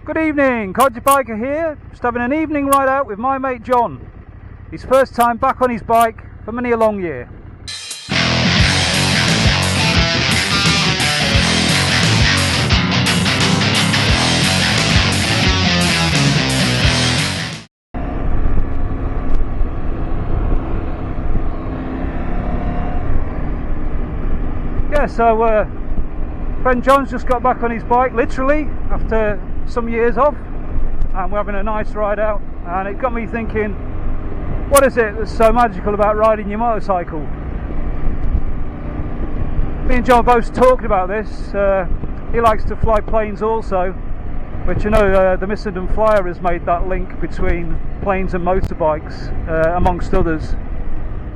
Good evening, Codger Biker here, just having an evening ride out with my mate John. His first time back on his bike for many a long year. Yeah, so friend John's just got back on his bike, literally, after some years off, and we're having a nice ride out, and it got me thinking, what is it that's so magical about riding your motorcycle? Me and John both talking about this. He likes to fly planes also, which, you know, the Missenden Flyer has made that link between planes and motorbikes, amongst others.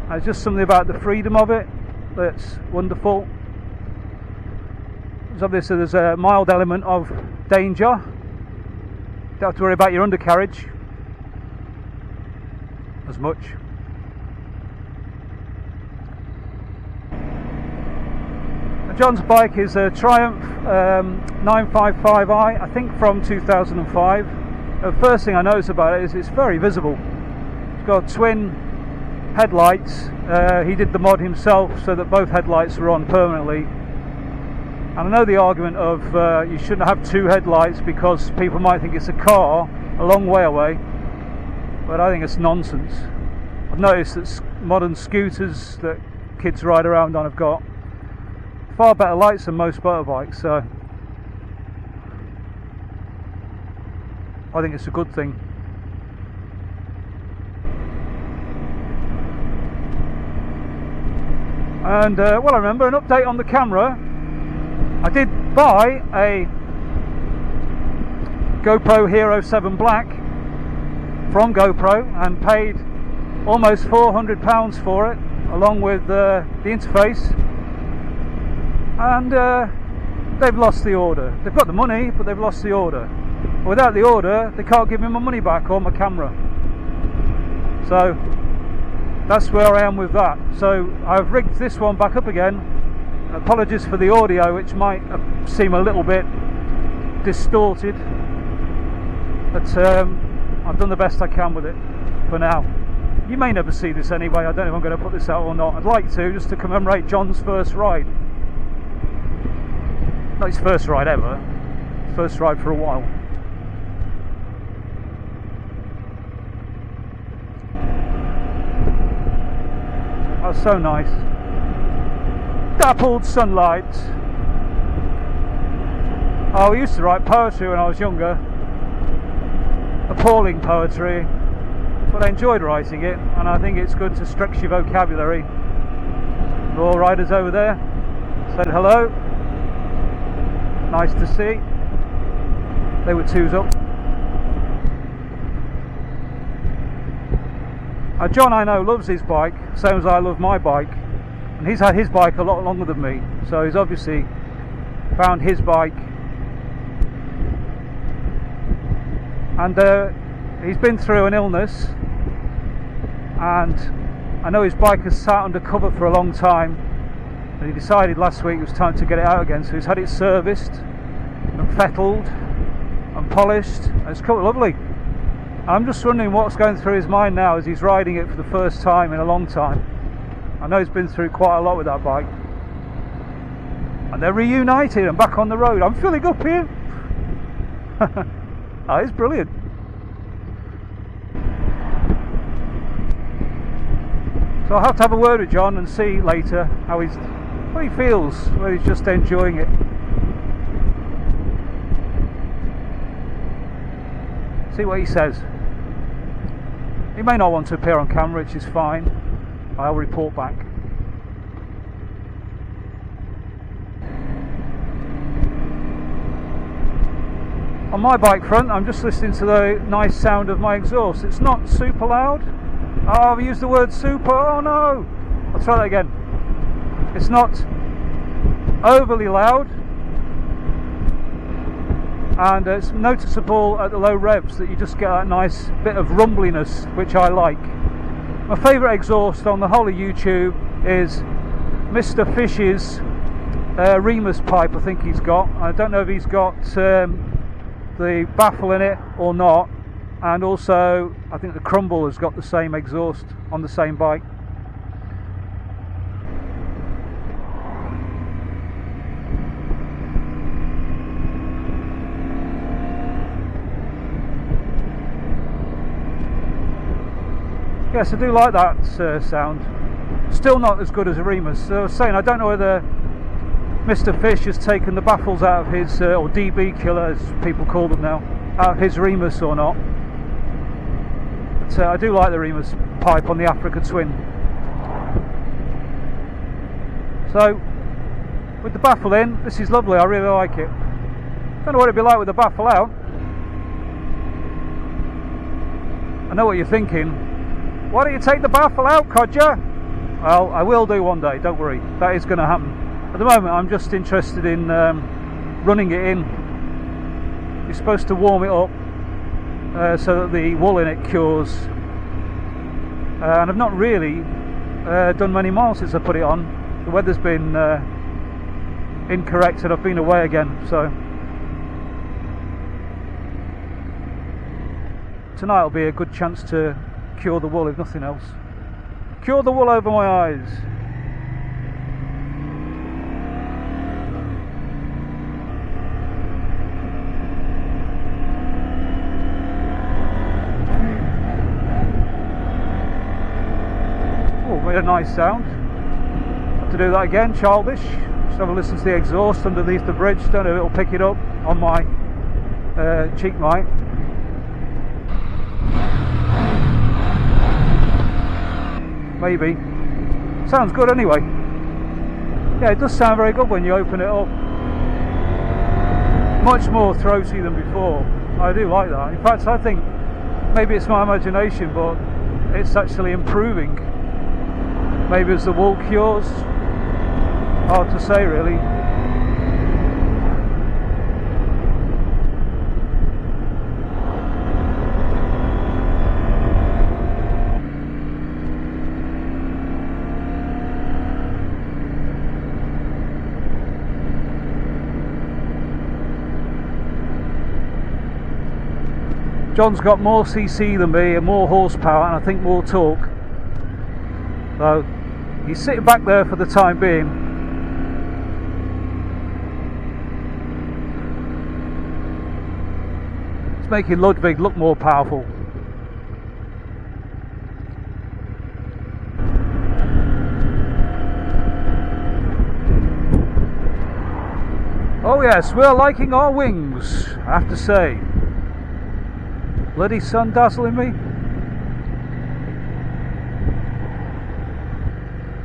And it's just something about the freedom of it that's wonderful. So obviously there's a mild element of danger. Don't have to worry about your undercarriage as much. John's bike is a Triumph 955i, I think from 2005. The first thing I notice about it is it's very visible. It's got twin headlights. He did the mod himself so that both headlights were on permanently. And I know the argument of you shouldn't have two headlights because people might think it's a car a long way away, but I think it's nonsense. I've noticed that modern scooters that kids ride around on have got far better lights than most motorbikes, so I think it's a good thing. And well, I remember an update on the camera. I did buy a GoPro Hero 7 Black from GoPro and paid almost £400 for it, along with the interface, and they've lost the order. They've got the money, but they've lost the order. Without the order, they can't give me my money back or my camera. So that's where I am with that. So I've rigged this one back up again. Apologies for the audio, which might seem a little bit distorted, but I've done the best I can with it for now. You may never see this anyway. I don't know if I'm going to put this out or not. I'd like to, just to commemorate John's first ride. Not his first ride ever, first ride for a while. That's so nice. Dappled sunlight. Oh, I used to write poetry when I was younger. Appalling poetry, but I enjoyed writing it, and I think it's good to stretch your vocabulary. The all riders over there said hello. Nice to see. They were twos up. John, I know, loves his bike, same as I love my bike. And he's had his bike a lot longer than me, so he's obviously found his bike, and he's been through an illness, and I know his bike has sat under cover for a long time, and he decided last week it was time to get it out again, so he's had it serviced and fettled and polished, and it's quite lovely. I'm just wondering what's going through his mind now as he's riding it for the first time in a long time. I know he's been through quite a lot with that bike, and they're reunited and back on the road. I'm filling up here. Oh, it's brilliant. So I'll have to have a word with John and see later how what he feels, whether he's just enjoying it. See what he says. He may not want to appear on camera, which is fine. I'll report back. On my bike front, I'm just listening to the nice sound of my exhaust. It's not super loud. Oh, I've used the word super. Oh no! I'll try that again. It's not overly loud, and it's noticeable at the low revs that you just get that nice bit of rumbliness, which I like. My favourite exhaust on the whole of YouTube is Mr. Fish's Remus pipe. I think he's got. I don't know if he's got the baffle in it or not, and also I think the Crumble has got the same exhaust on the same bike. Yes, I do like that sound. Still not as good as a Remus. So I was saying, I don't know whether Mr. Fish has taken the baffles out of his, or DB killer as people call them now, out of his Remus or not. But I do like the Remus pipe on the Africa Twin. So, with the baffle in, this is lovely, I really like it. Don't know what it'd be like with the baffle out. I know what you're thinking. Why don't you take the baffle out, Codger? Well, I will do one day, don't worry. That is going to happen. At the moment, I'm just interested in running it in. You're supposed to warm it up so that the wool in it cures. And I've not really done many miles since I put it on. The weather's been incorrect and I've been away again, so tonight will be a good chance to cure the wool, if nothing else. Cure the wool over my eyes. Oh, made a nice sound. Have to do that again, childish. Just have a listen to the exhaust underneath the bridge. Don't know if it'll pick it up on my cheek mic. Maybe. Sounds good anyway. Yeah, it does sound very good when you open it up. Much more throaty than before. I do like that. In fact, I think maybe it's my imagination, but it's actually improving. Maybe as the wool cures. Hard to say, really. John's got more cc than me and more horsepower and I think more torque. So he's sitting back there for the time being. It's making Ludwig look more powerful. Oh yes, we're liking our wings, I have to say. Bloody sun dazzling me.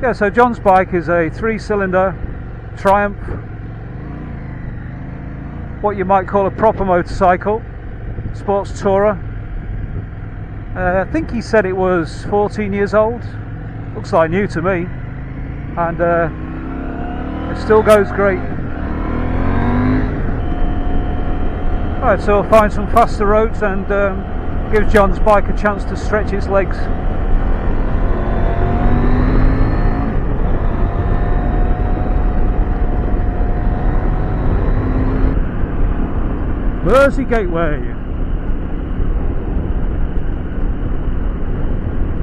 Yeah, so John's bike is a 3-cylinder Triumph, what you might call a proper motorcycle, sports tourer. I think he said it was 14 years old. Looks like new to me, and it still goes great. Right, so we'll find some faster roads and give John's bike a chance to stretch its legs. Mersey Gateway.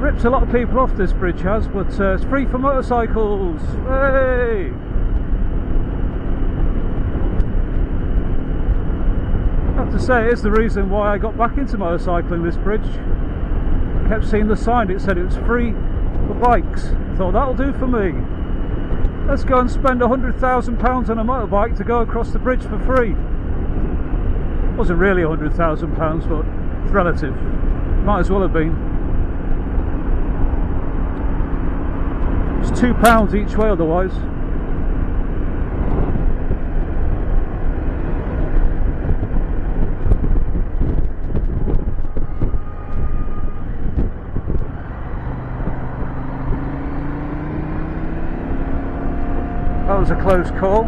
Rips a lot of people off, this bridge has, but it's free for motorcycles. Hey! I have to say, it's the reason why I got back into motorcycling, this bridge. I kept seeing the sign, it said it was free for bikes. I thought, that'll do for me. Let's go and spend £100,000 on a motorbike to go across the bridge for free. Wasn't really £100,000, but it's relative. Might as well have been. It's £2 each way otherwise. That was a close call.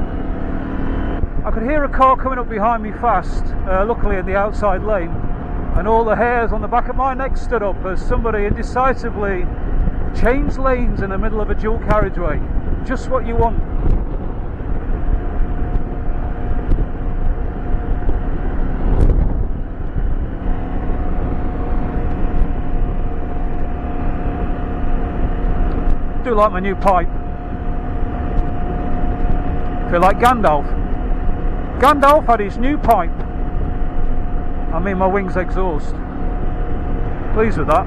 I could hear a car coming up behind me fast, luckily in the outside lane, and all the hairs on the back of my neck stood up as somebody indecisively changed lanes in the middle of a dual carriageway. Just what you want. do like my new pipe. Feel like Gandalf. Gandalf had his new pipe. I mean my wings exhaust. Pleased with that.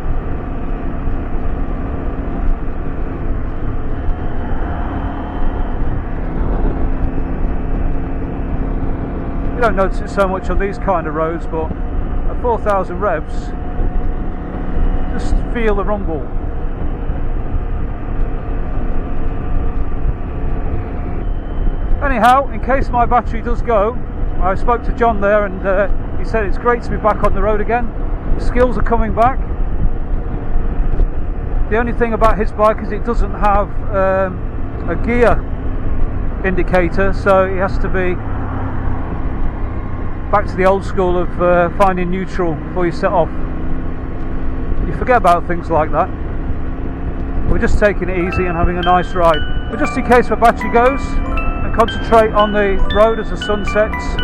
You don't notice it so much on these kind of roads, but at 4,000 revs, just feel the rumble. Anyhow, in case my battery does go, I spoke to John there, and he said it's great to be back on the road again. Skills are coming back. The only thing about his bike is it doesn't have a gear indicator, so he has to be back to the old school of finding neutral before you set off. You forget about things like that. We're just taking it easy and having a nice ride. But just in case my battery goes, and concentrate on the road as the sun sets.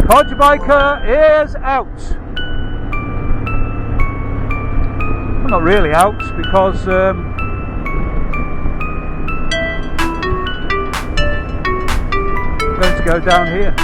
Codge Biker is out. Well, not really out, because I'm going to go down here.